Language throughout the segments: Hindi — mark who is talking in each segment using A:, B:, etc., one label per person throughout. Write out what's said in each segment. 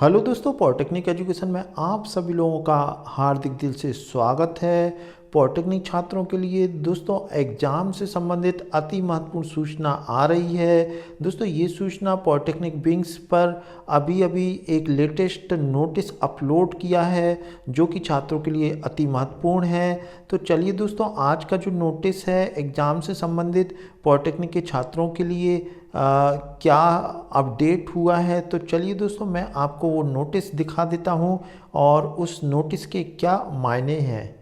A: हेलो दोस्तों, पॉलिटेक्निक एजुकेशन में आप सभी लोगों का हार्दिक दिल से स्वागत है। पॉलिटेक्निक छात्रों के लिए दोस्तों एग्ज़ाम से संबंधित अति महत्वपूर्ण सूचना आ रही है। दोस्तों ये सूचना पॉलिटेक्निक विंग्स पर अभी अभी एक लेटेस्ट नोटिस अपलोड किया है जो कि छात्रों के लिए अति महत्वपूर्ण है। तो चलिए दोस्तों, आज का जो नोटिस है एग्ज़ाम से संबंधित पॉलिटेक्निक के छात्रों के लिए क्या अपडेट हुआ है, तो चलिए दोस्तों मैं आपको वो नोटिस दिखा देता हूँ और उस नोटिस के क्या मायने हैं।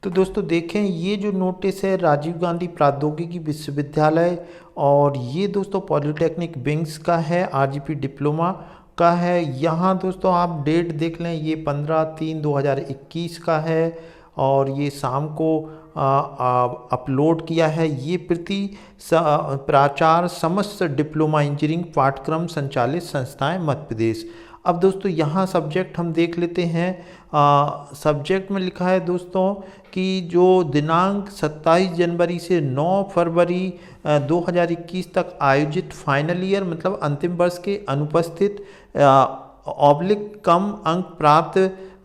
A: तो दोस्तों देखें, ये जो नोटिस है राजीव गांधी प्रौद्योगिकी विश्वविद्यालय और ये दोस्तों पॉलिटेक्निक विंग्स का है, आरजीपी डिप्लोमा का है। यहाँ दोस्तों आप डेट देख लें, ये 15/3/2021 का है और ये शाम को अपलोड किया है। ये प्राचार्य समस्त डिप्लोमा इंजीनियरिंग पाठ्यक्रम संचालित संस्थाएं मध्य प्रदेश। अब दोस्तों यहाँ सब्जेक्ट हम देख लेते हैं। सब्जेक्ट में लिखा है दोस्तों कि जो दिनांक 27 जनवरी से 9 फरवरी 2021 तक आयोजित फाइनल ईयर मतलब अंतिम वर्ष के अनुपस्थित कम अंक प्राप्त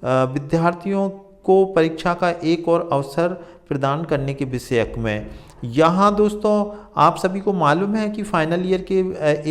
A: विद्यार्थियों को परीक्षा का एक और अवसर प्रदान करने के विषय में। यहाँ दोस्तों आप सभी को मालूम है कि फाइनल ईयर के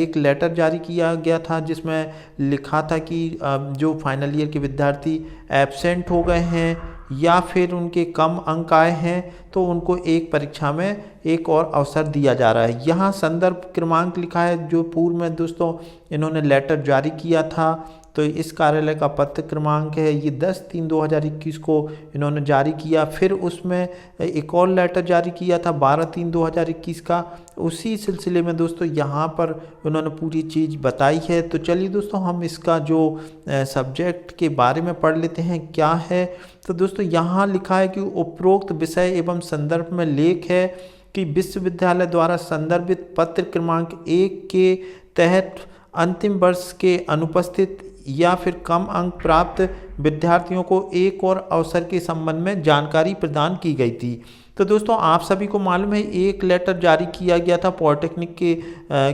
A: एक लेटर जारी किया गया था जिसमें लिखा था कि जो फाइनल ईयर के विद्यार्थी एब्सेंट हो गए हैं या फिर उनके कम अंक आए हैं तो उनको एक परीक्षा में एक और अवसर दिया जा रहा है। यहाँ संदर्भ क्रमांक लिखा है जो पूर्व में दोस्तों इन्होंने लेटर जारी किया था, तो इस कार्यालय का पत्र क्रमांक है ये 10/3/2021 को इन्होंने जारी किया। फिर उसमें एक और लेटर जारी किया था 12/3/2021 का। उसी सिलसिले में दोस्तों यहाँ पर उन्होंने पूरी चीज़ बताई है। तो चलिए दोस्तों हम इसका जो सब्जेक्ट के बारे में पढ़ लेते हैं क्या है। तो दोस्तों यहाँ लिखा है कि उपरोक्त विषय एवं संदर्भ में लेख है कि विश्वविद्यालय द्वारा संदर्भित पत्र क्रमांक 1 के तहत अंतिम वर्ष के अनुपस्थित या फिर कम अंक प्राप्त विद्यार्थियों को एक और अवसर के संबंध में जानकारी प्रदान की गई थी। तो दोस्तों आप सभी को मालूम है एक लेटर जारी किया गया था पॉलिटेक्निक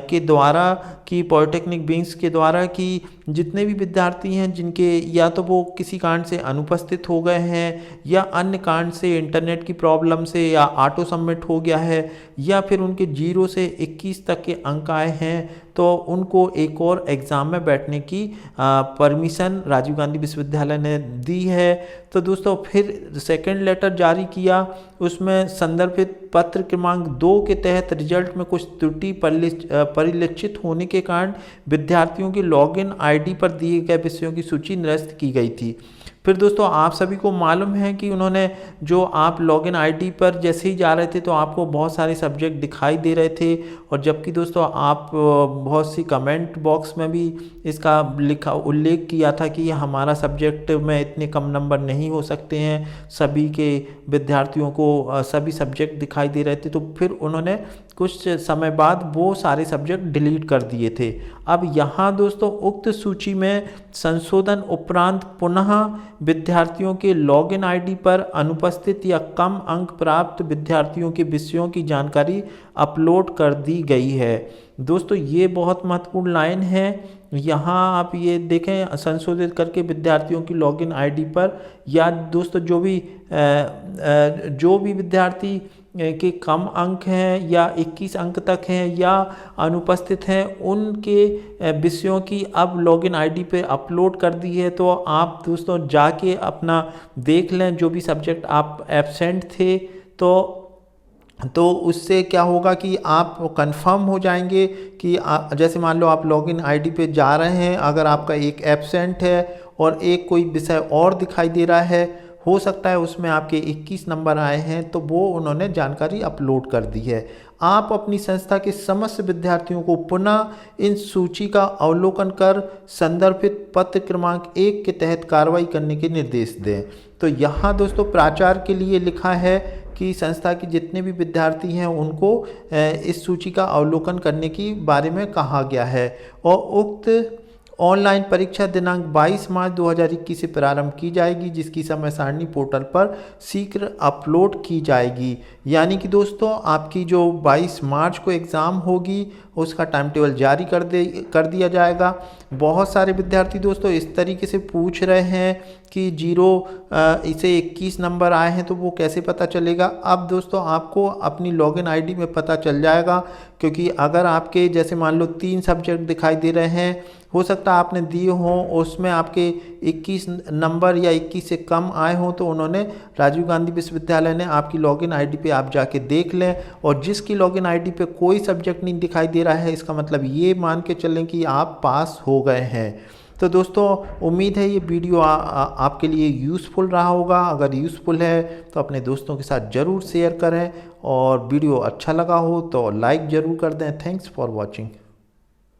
A: के द्वारा कि पॉलिटेक्निक विंग्स के द्वारा कि जितने भी विद्यार्थी हैं जिनके या तो वो किसी कारण से अनुपस्थित हो गए हैं या अन्य कारण से इंटरनेट की प्रॉब्लम से या ऑटो सबमिट हो गया है या फिर उनके 0 से 21 तक के अंक आए हैं तो उनको एक और एग्ज़ाम में बैठने की परमिशन राजीव गांधी विश्वविद्यालय ने दी है। तो दोस्तों फिर सेकंड लेटर जारी किया, उसमें संदर्भित पत्र क्रमांक 2 के तहत रिजल्ट में कुछ त्रुटि परिलक्षित होने के कारण विद्यार्थियों की लॉगिन आईडी पर दिए गए विषयों की सूची निरस्त की गई थी। फिर दोस्तों आप सभी को मालूम है कि उन्होंने जो आप लॉगिन आईडी पर जैसे ही जा रहे थे तो आपको बहुत सारे सब्जेक्ट दिखाई दे रहे थे और जबकि दोस्तों आप बहुत सी कमेंट बॉक्स में भी इसका उल्लेख किया था कि हमारा सब्जेक्ट में इतने कम नंबर नहीं हो सकते हैं, सभी के विद्यार्थियों को सभी सब्जेक्ट दिखाई दे रहे थे। तो फिर उन्होंने कुछ समय बाद वो सारे सब्जेक्ट डिलीट कर दिए थे। अब यहाँ दोस्तों उक्त सूची में संशोधन उपरांत पुनः विद्यार्थियों के लॉगिन आईडी पर अनुपस्थित या कम अंक प्राप्त विद्यार्थियों के विषयों की जानकारी अपलोड कर दी गई है। दोस्तों ये बहुत महत्वपूर्ण लाइन है। यहाँ आप ये देखें संशोधित करके विद्यार्थियों की लॉगिन आईडी पर या दोस्तों जो भी विद्यार्थी के कम अंक हैं या 21 अंक तक हैं या अनुपस्थित हैं उनके विषयों की अब लॉगिन आईडी पे अपलोड कर दी है। तो आप दोस्तों जाके अपना देख लें, जो भी सब्जेक्ट आप एब्सेंट थे तो उससे क्या होगा कि आप कंफर्म हो जाएंगे कि जैसे मान लो आप लॉगिन आईडी पे जा रहे हैं, अगर आपका एक एब्सेंट है और एक कोई विषय और दिखाई दे रहा है, हो सकता है उसमें आपके 21 नंबर आए हैं, तो वो उन्होंने जानकारी अपलोड कर दी है। आप अपनी संस्था के समस्त विद्यार्थियों को पुनः इन सूची का अवलोकन कर संदर्भित पत्र क्रमांक 1 के तहत कार्रवाई करने के निर्देश दें। तो यहाँ दोस्तों प्राचार्य के लिए लिखा है कि संस्था के जितने भी विद्यार्थी हैं उनको इस सूची का अवलोकन करने की बारे में कहा गया है और उक्त ऑनलाइन परीक्षा दिनांक 22 मार्च 2021 से प्रारंभ की जाएगी, जिसकी समय सारणी पोर्टल पर शीघ्र अपलोड की जाएगी। यानी कि दोस्तों आपकी जो 22 मार्च को एग्ज़ाम होगी उसका टाइम टेबल जारी कर दिया जाएगा। बहुत सारे विद्यार्थी दोस्तों इस तरीके से पूछ रहे हैं कि इसे 21 नंबर आए हैं तो वो कैसे पता चलेगा। अब दोस्तों आपको अपनी लॉगिन आईडी में पता चल जाएगा, क्योंकि अगर आपके जैसे मान लो 3 सब्जेक्ट दिखाई दे रहे हैं, हो सकता है आपने दिए हों उसमें आपके 21 नंबर या 21 से कम आए हों, तो उन्होंने राजीव गांधी विश्वविद्यालय ने आपकी लॉगिन आईडी पे आप जाके देख लें, और जिसकी लॉगिन आईडी पे कोई सब्जेक्ट नहीं दिखाई दे रहा है, इसका मतलब ये मान के चलें कि आप पास हो गए हैं। तो दोस्तों उम्मीद है ये वीडियो आपके लिए यूज़फुल रहा होगा। अगर यूज़फुल है तो अपने दोस्तों के साथ ज़रूर शेयर करें, और वीडियो अच्छा लगा हो तो लाइक ज़रूर कर दें। Thanks for watching.